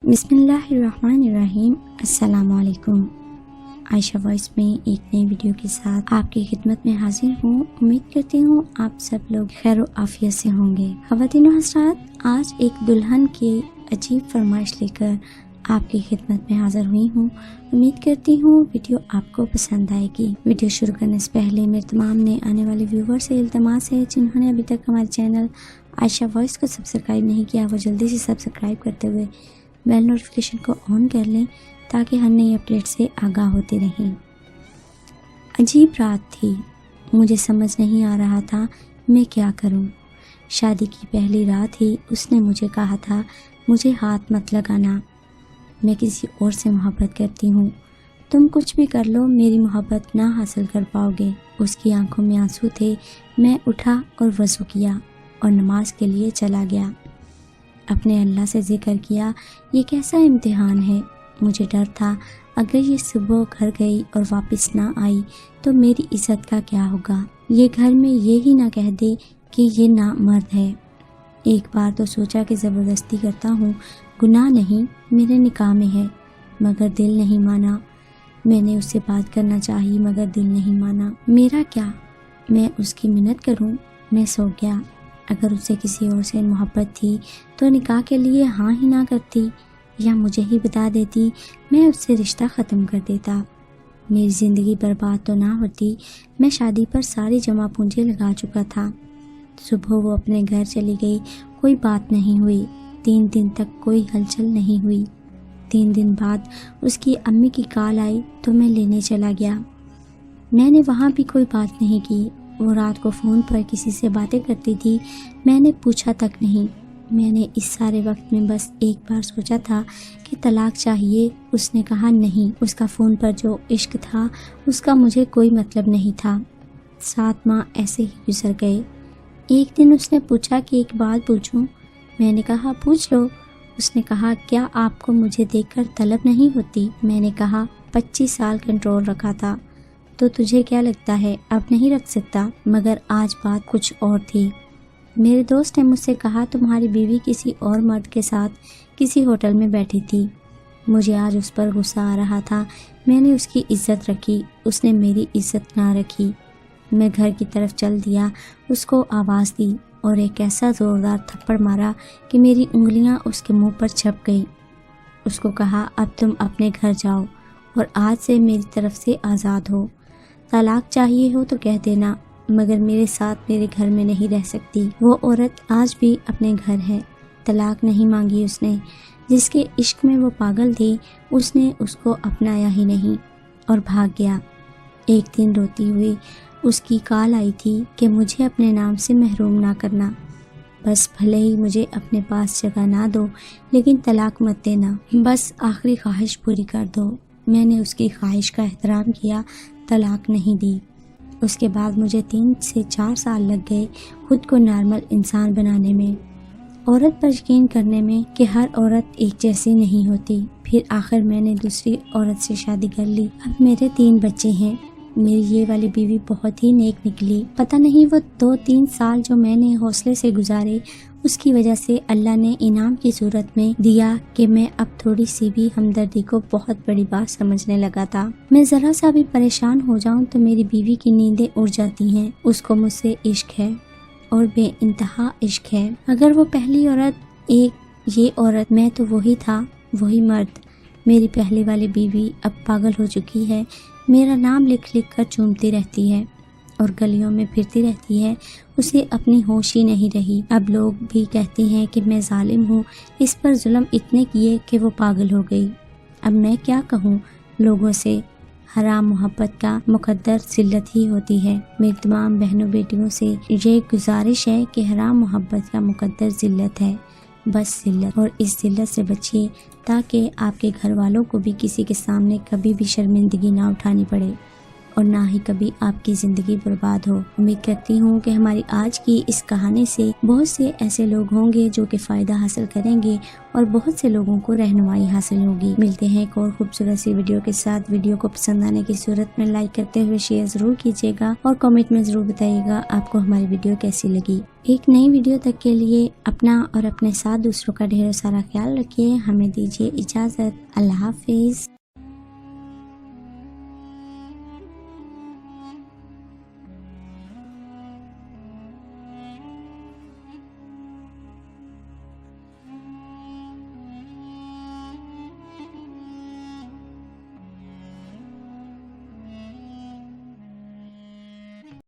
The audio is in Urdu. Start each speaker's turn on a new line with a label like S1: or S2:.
S1: بسم اللہ الرحمن الرحیم۔ السلام علیکم۔ عائشہ وائس میں ایک نئی ویڈیو کے ساتھ آپ کی خدمت میں حاضر ہوں۔ امید کرتی ہوں آپ سب لوگ خیر و عافیت سے ہوں گے۔ خواتین و حضرات، آج ایک دلہن کی عجیب فرمائش لے کر آپ کی خدمت میں حاضر ہوئی ہوں۔ امید کرتی ہوں ویڈیو آپ کو پسند آئے گی۔ ویڈیو شروع کرنے سے پہلے میرے تمام نئے آنے والے ویور سے التماس ہے، جنہوں نے ابھی تک ہمارے چینل عائشہ وائس کو سبسکرائب نہیں کیا، وہ جلدی سے سبسکرائب کرتے ہوئے بیل نوٹیفیکیشن کو آن کر لیں تاکہ ہم نئی اپڈیٹ سے آگاہ ہوتے رہیں۔ عجیب رات تھی، مجھے سمجھ نہیں آ رہا تھا میں کیا کروں۔ شادی کی پہلی رات ہی اس نے مجھے کہا تھا مجھے ہاتھ مت لگانا، میں کسی اور سے محبت کرتی ہوں، تم کچھ بھی کر لو میری محبت نہ حاصل کر پاؤ گے۔ اس کی آنکھوں میں آنسو تھے۔ میں اٹھا اور وضو کیا اور نماز کے لیے چلا گیا۔ اپنے اللہ سے ذکر کیا، یہ کیسا امتحان ہے۔ مجھے ڈر تھا اگر یہ صبح گھر گئی اور واپس نہ آئی تو میری عزت کا کیا ہوگا۔ یہ گھر میں یہی نہ کہہ دے کہ یہ نامرد ہے۔ ایک بار تو سوچا کہ زبردستی کرتا ہوں، گناہ نہیں، میرے نکاح میں ہے، مگر دل نہیں مانا۔ میں نے اس سے بات کرنا چاہی مگر دل نہیں مانا۔ میرا کیا، میں اس کی منت کروں۔ میں سو گیا۔ اگر اسے کسی اور سے محبت تھی تو نکاح کے لیے ہاں ہی نہ کرتی یا مجھے ہی بتا دیتی، میں اس سے رشتہ ختم کر دیتا۔ میری زندگی برباد تو نہ ہوتی۔ میں شادی پر ساری جمع پونجی لگا چکا تھا۔ صبح وہ اپنے گھر چلی گئی، کوئی بات نہیں ہوئی۔ 3 دن تک کوئی ہلچل نہیں ہوئی۔ 3 دن بعد اس کی امی کی کال آئی تو میں لینے چلا گیا۔ میں نے وہاں بھی کوئی بات نہیں کی۔ وہ رات کو فون پر کسی سے باتیں کرتی تھی، میں نے پوچھا تک نہیں۔ میں نے اس سارے وقت میں بس ایک بار سوچا تھا کہ طلاق چاہیے۔ اس نے کہا نہیں۔ اس کا فون پر جو عشق تھا اس کا مجھے کوئی مطلب نہیں تھا۔ 7 ماہ ایسے ہی گزر گئے۔ ایک دن اس نے پوچھا کہ ایک بات پوچھوں۔ میں نے کہا پوچھ لو۔ اس نے کہا کیا آپ کو مجھے دیکھ کر طلب نہیں ہوتی؟ میں نے کہا 25 سال کنٹرول رکھا تھا تو تجھے کیا لگتا ہے اب نہیں رکھ سکتا؟ مگر آج بات کچھ اور تھی۔ میرے دوست نے مجھ سے کہا تمہاری بیوی کسی اور مرد کے ساتھ کسی ہوٹل میں بیٹھی تھی۔ مجھے آج اس پر غصہ آ رہا تھا۔ میں نے اس کی عزت رکھی، اس نے میری عزت نہ رکھی۔ میں گھر کی طرف چل دیا، اس کو آواز دی اور ایک ایسا زوردار تھپڑ مارا کہ میری انگلیاں اس کے منہ پر چھپ گئیں۔ اس کو کہا اب تم اپنے گھر جاؤ اور آج سے میری طرف سے آزاد ہو۔ طلاق چاہیے ہو تو کہہ دینا، مگر میرے ساتھ میرے گھر میں نہیں رہ سکتی۔ وہ عورت آج بھی اپنے گھر ہے۔ طلاق نہیں مانگی اس نے۔ جس کے عشق میں وہ پاگل تھی اس نے اس کو اپنایا ہی نہیں اور بھاگ گیا۔ ایک دن روتی ہوئی اس کی کال آئی تھی کہ مجھے اپنے نام سے محروم نہ کرنا، بس بھلے ہی مجھے اپنے پاس جگہ نہ دو لیکن طلاق مت دینا، بس آخری خواہش پوری کر دو۔ میں نے اس کی خواہش کا احترام کیا، طلاق نہیں دی۔ اس کے بعد مجھے 3 سے 4 سال لگ گئے خود کو نارمل انسان بنانے میں، عورت پر یقین کرنے میں کہ ہر عورت ایک جیسی نہیں ہوتی۔ پھر آخر میں نے دوسری عورت سے شادی کر لی۔ اب میرے 3 بچے ہیں۔ میری یہ والی بیوی بہت ہی نیک نکلی۔ پتہ نہیں وہ 2-3 سال جو میں نے حوصلے سے گزارے اس کی وجہ سے اللہ نے انعام کی صورت میں دیا کہ میں اب تھوڑی سی بھی ہمدردی کو بہت بڑی بات سمجھنے لگا تھا۔ میں ذرا سا بھی پریشان ہو جاؤں تو میری بیوی کی نیندیں اڑ جاتی ہیں۔ اس کو مجھ سے عشق ہے اور بے انتہا عشق ہے۔ اگر وہ پہلی عورت یہ عورت میں تو وہی تھا، وہی مرد۔ میری پہلی والی بیوی اب پاگل ہو چکی ہے، میرا نام لکھ لکھ کر چومتی رہتی ہے اور گلیوں میں پھرتی رہتی ہے، اسے اپنی ہوش ہی نہیں رہی۔ اب لوگ بھی کہتے ہیں کہ میں ظالم ہوں، اس پر ظلم اتنے کیے کہ وہ پاگل ہو گئی۔ اب میں کیا کہوں لوگوں سے؟ حرام محبت کا مقدر ذلت ہی ہوتی ہے۔ میری تمام بہنوں بیٹیوں سے یہ گزارش ہے کہ حرام محبت کا مقدر ذلت ہے، بس ذلت، اور اس ذلت سے بچیے تاکہ آپ کے گھر والوں کو بھی کسی کے سامنے کبھی بھی شرمندگی نہ اٹھانی پڑے۔ اور نہ ہی کبھی آپ کی زندگی برباد ہو۔ امید کرتی ہوں کہ ہماری آج کی اس کہانی سے بہت سے ایسے لوگ ہوں گے جو کہ فائدہ حاصل کریں گے اور بہت سے لوگوں کو رہنمائی حاصل ہوگی۔ ملتے ہیں ایک اور خوبصورت سی ویڈیو کے ساتھ۔ ویڈیو کو پسند آنے کی صورت میں لائک کرتے ہوئے شیئر ضرور کیجیے گا اور کامنٹ میں ضرور بتائیے گا آپ کو ہماری ویڈیو کیسی لگی۔ ایک نئی ویڈیو تک کے لیے اپنا اور اپنے ساتھ دوسروں کا ڈھیر سارا خیال رکھیے۔ ہمیں دیجیے اجازت۔ اللہ حافظ۔